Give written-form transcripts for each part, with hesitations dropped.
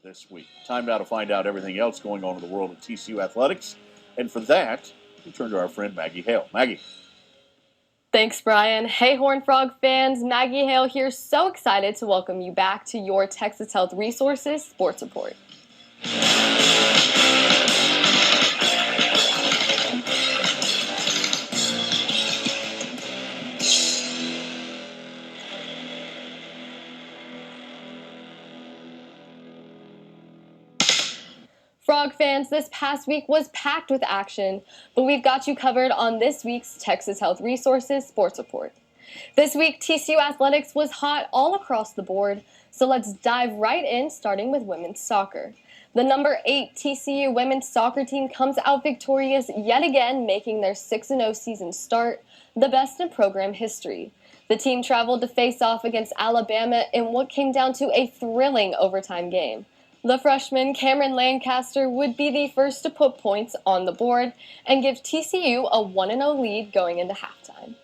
this week. Time now to find out everything else going on in the world of TCU athletics. And for that, we turn to our friend Maggie Hale. Maggie. Thanks, Brian. Hey, Horned Frog fans. Maggie Hale here. So excited to welcome you back to your Texas Health Resources Sports Report. Frog fans, this past week was packed with action, but we've got you covered on this week's Texas Health Resources Sports Report. This week, TCU athletics was hot all across the board, so let's dive right in, starting with women's soccer. The number 8 TCU women's soccer team comes out victorious yet again, making their 6-0 season start the best in program history. The team traveled to face off against Alabama in what came down to a thrilling overtime game. The freshman Cameron Lancaster would be the first to put points on the board and give TCU a 1-0 lead going into halftime.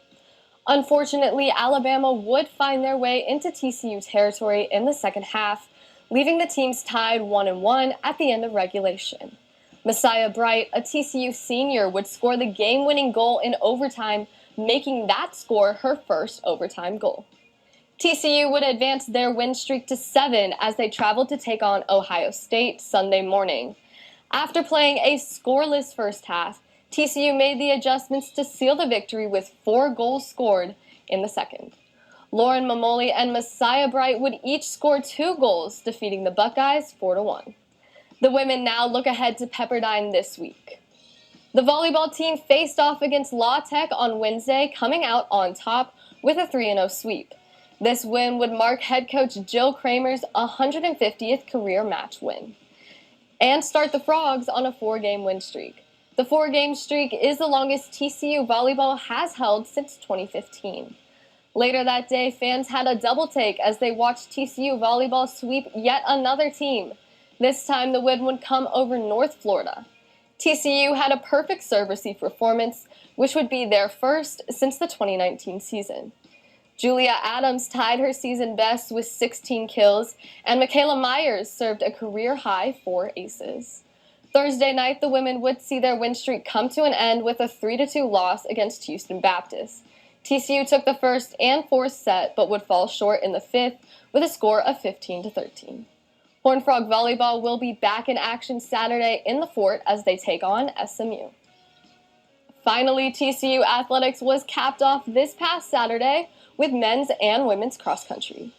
Unfortunately, Alabama would find their way into TCU territory in the second half, leaving the teams tied 1-1 at the end of regulation. Messiah Bright, a TCU senior, would score the game-winning goal in overtime, making that score her first overtime goal. TCU would advance their win streak to 7 as they traveled to take on Ohio State Sunday morning. After playing a scoreless first half, TCU made the adjustments to seal the victory with 4 goals scored in the second. Lauren Mamoli and Messiah Bright would each score 2 goals, defeating the Buckeyes 4-1. The women now look ahead to Pepperdine this week. The volleyball team faced off against La Tech on Wednesday, coming out on top with a 3-0 sweep. This win would mark head coach Jill Kramer's 150th career match win and start the Frogs on a 4-game win streak. The 4-game streak is the longest TCU volleyball has held since 2015. Later that day, fans had a double take as they watched TCU volleyball sweep yet another team. This time, the win would come over North Florida. TCU had a perfect serve receive performance, which would be their first since the 2019 season. Julia Adams tied her season best with 16 kills, and Michaela Myers served a career-high 4 aces. Thursday night, the women would see their win streak come to an end with a 3-2 loss against Houston Baptist. TCU took the first and fourth set, but would fall short in the fifth with a score of 15-13. Horned Frog Volleyball will be back in action Saturday in the Fort as they take on SMU. Finally, TCU athletics was capped off this past Saturday with men's and women's cross country.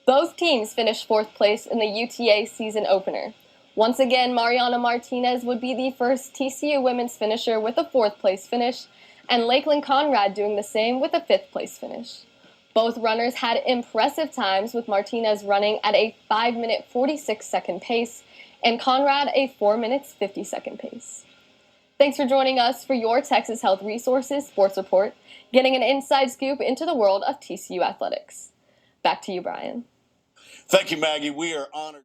Both teams finished 4th place in the UTA season opener. Once again, Mariana Martinez would be the first TCU women's finisher with a 4th place finish, and Lakeland Conrad doing the same with a 5th place finish. Both runners had impressive times, with Martinez running at a 5-minute 46-second pace and Conrad a 4-minute 50-second pace. Thanks for joining us for your Texas Health Resources Sports Report, getting an inside scoop into the world of TCU athletics. Back to you, Brian. Thank you, Maggie. We are honored.